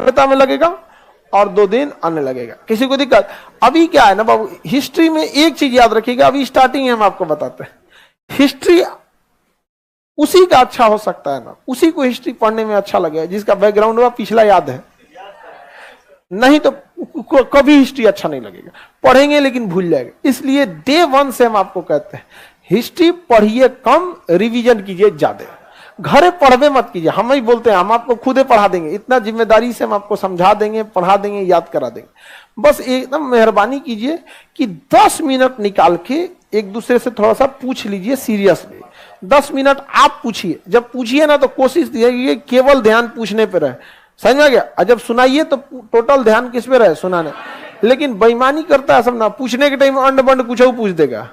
सभ्यता में लगेगा और 2 दिन अन्य लगेगा, किसी को दिक्कत। अभी क्या है ना बाबू, हिस्ट्री में एक चीज याद रखिएगा, अभी स्टार्टिंग हम आपको बताते हैं, हिस्ट्री उसी का अच्छा हो सकता है ना, उसी को हिस्ट्री पढ़ने में अच्छा लगेगा जिसका बैकग्राउंड हुआ पिछला याद है, नहीं तो कभी हिस्ट्री अच्छा नहीं लगेगा। पढ़ेंगे लेकिन भूल जाएगा। इसलिए डे 1 से हम आपको कहते हैं हिस्ट्री पढ़िए कम, रिवीजन कीजिए ज्यादा। घरे पढ़वे मत कीजिए, हम ही बोलते हैं हम आपको खुदे पढ़ा देंगे, इतना जिम्मेदारी से हम आपको समझा देंगे, पढ़ा देंगे, याद करा देंगे। बस एकदम मेहरबानी कीजिए कि 10 मिनट निकाल के एक दूसरे से थोड़ा सा पूछ लीजिए सीरियसली। 10 मिनट आप पूछिए, जब पूछिए ना तो कोशिश कीजिए केवल ध्यान पूछने पे रहे, समझ में गया। और जब सुनाइए तो टोटल ध्यान किस पे रहे, सुनाने। लेकिन बेईमानी करता है सब ना, पूछने के टाइम अंड बंड कुछ पूछ देगा,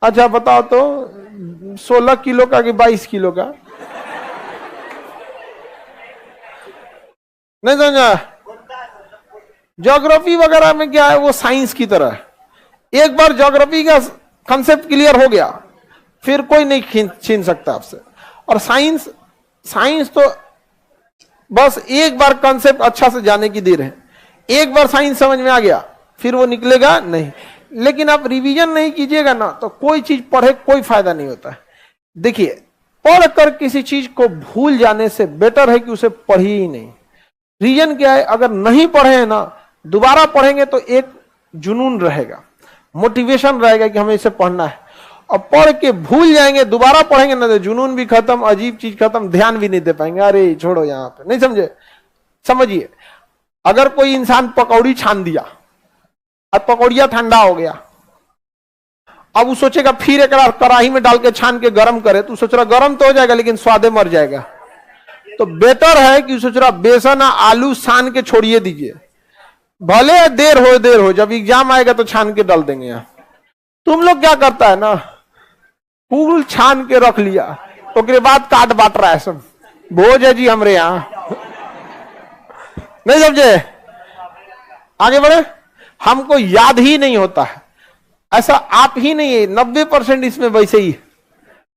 अच्छा बताओ तो 16 किलो का कि 22 किलो का, नहीं समझा। ज्योग्राफी वगैरह में क्या है, वो साइंस की तरह है, एक बार ज्योग्राफी का कंसेप्ट क्लियर हो गया फिर कोई नहीं छीन सकता आपसे। और साइंस तो बस एक बार कंसेप्ट अच्छा से जाने की देर है, एक बार साइंस समझ में आ गया फिर वो निकलेगा नहीं। लेकिन आप रिवीजन नहीं कीजिएगा ना तो कोई चीज पढ़े कोई फायदा नहीं होता है। देखिए, पढ़कर किसी चीज को भूल जाने से बेटर है कि उसे पढ़िए ही नहीं। रीजन क्या है, अगर नहीं पढ़े हैं ना, दोबारा पढ़ेंगे तो एक जुनून रहेगा, मोटिवेशन रहेगा कि हमें इसे पढ़ना है। और पढ़ के भूल जाएंगे, दोबारा पढ़ेंगे ना तो जुनून भी खत्म, अजीब चीज खत्म, ध्यान भी नहीं दे पाएंगे, अरे छोड़ो यहाँ पे, नहीं समझे। समझिए, अगर कोई इंसान पकौड़ी छान दिया, अब पकौड़िया ठंडा हो गया, अब वो सोचेगा फिर एक कढ़ाई में डाल के छान के गर्म करे, तो सोच रहा गर्म तो हो जाएगा लेकिन स्वादे मर जाएगा। तो बेटर है कि सोच रहा बेसन आलू छान के छोड़िए दीजिए, भले देर हो, जब एग्जाम आएगा तो छान के डाल देंगे। यहाँ तुम लोग क्या करता है ना, फूल छान के रख लिया, उसके बाद काट बांट रहा है, सब भोज है जी हमरे यहाँ, नहीं समझे। आगे बढ़े, हमको याद ही नहीं होता है, ऐसा आप ही नहीं है, 90% इसमें वैसे ही,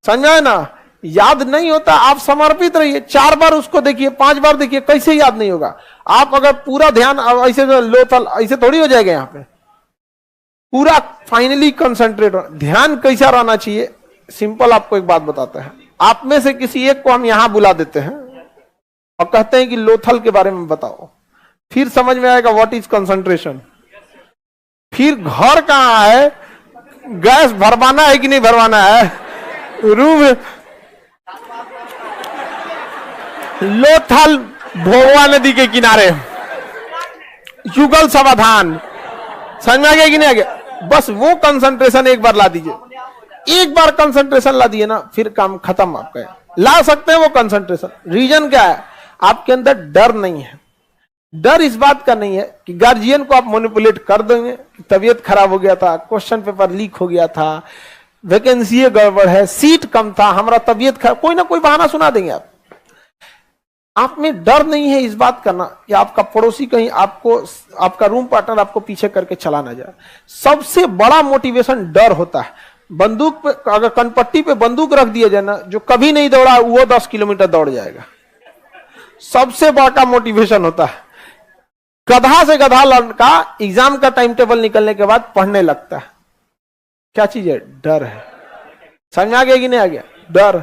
समझा है ना। याद नहीं होता, आप समर्पित रहिए, 4 बार उसको देखिए, 5 बार देखिए, कैसे याद नहीं होगा। आप अगर पूरा ध्यान ऐसे लोथल ऐसे थोड़ी हो जाएगा, यहाँ पे पूरा फाइनली कंसंट्रेट। ध्यान कैसा रहना चाहिए, सिंपल आपको एक बात बताते हैं। आप में से किसी एक को हम यहां बुला देते हैं और कहते हैं कि लोथल के बारे में बताओ, फिर समझ में आएगा व्हाट इज कंसंट्रेशन। फिर घर कहां है, गैस भरवाना है कि नहीं भरवाना है, रूम लोथल भोगवा नदी के किनारे, युगल सावधान, समझ में आ गया कि नहीं आ गया। बस वो कंसंट्रेशन एक बार ला दीजिए, एक बार कंसंट्रेशन ला दिए ना फिर काम खत्म आपका। ला सकते हैं वो कंसंट्रेशन। रीजन क्या है, आपके अंदर डर नहीं है। डर इस बात का नहीं है कि गार्जियन को आप मैनिपुलेट कर देंगे, तबीयत खराब हो गया था, क्वेश्चन पेपर लीक हो गया था, वैकेंसी गड़बड़ है, सीट कम था, हमारा तबीयत खराब, कोई ना कोई बहाना सुना देंगे आप में डर नहीं है इस बात का ना कि आपका पड़ोसी कहीं आपको, आपका रूम पार्टनर आपको पीछे करके चला ना जाए। सबसे बड़ा मोटिवेशन डर होता है। बंदूक पे, अगर कनपट्टी पे बंदूक रख दिया जाए ना, जो कभी नहीं दौड़ा वो 10 किलोमीटर दौड़ जाएगा। सबसे बड़ा मोटिवेशन होता है। गधा से गधा लड़का एग्जाम का टाइम टेबल निकलने के बाद पढ़ने लगता है। क्या चीज है, डर है। समझ आ गया कि नहीं आ गया, डर।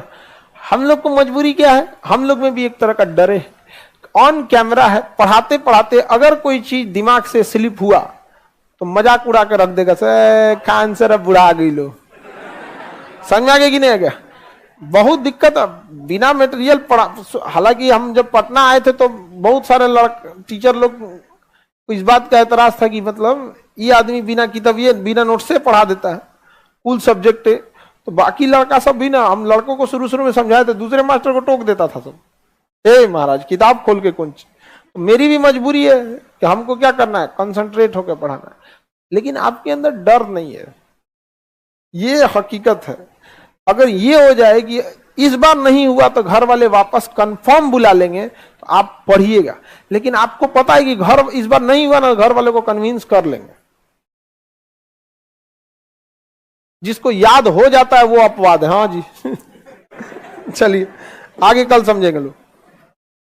हम लोग को मजबूरी क्या है, हम लोग में भी एक तरह का डर है। ऑन कैमरा है, पढ़ाते पढ़ाते अगर कोई चीज दिमाग से स्लिप हुआ तो मजाक उड़ा के रख देगा, से खान सर अब बुढ़ा गई लो। समझ आ गया कि नहीं आ गया। बहुत दिक्कत है बिना मटेरियल पढ़ा। हालांकि हम जब पटना आए थे तो बहुत सारे टीचर लोग को इस बात का एतराज था कि मतलब ये आदमी बिना किताबिये बिना नोट से पढ़ा देता है, कुल सब्जेक्ट है। तो बाकी लड़का सब भी ना, हम लड़कों को शुरू में समझाए थे, दूसरे मास्टर को टोक देता था सब, ए महाराज किताब खोल के कौन। तो मेरी भी मजबूरी है कि हमको क्या करना है, कंसंट्रेट होकर पढ़ाना है। लेकिन आपके अंदर डर नहीं है, ये हकीकत है। अगर ये हो जाए कि इस बार नहीं हुआ तो घर वाले वापस कंफर्म बुला लेंगे तो आप पढ़िएगा। लेकिन आपको पता है कि घर इस बार नहीं हुआ ना, घर वाले को कन्विंस कर लेंगे। जिसको याद हो जाता है वो अपवाद है। हाँ जी चलिए आगे कल समझेंगे लोग।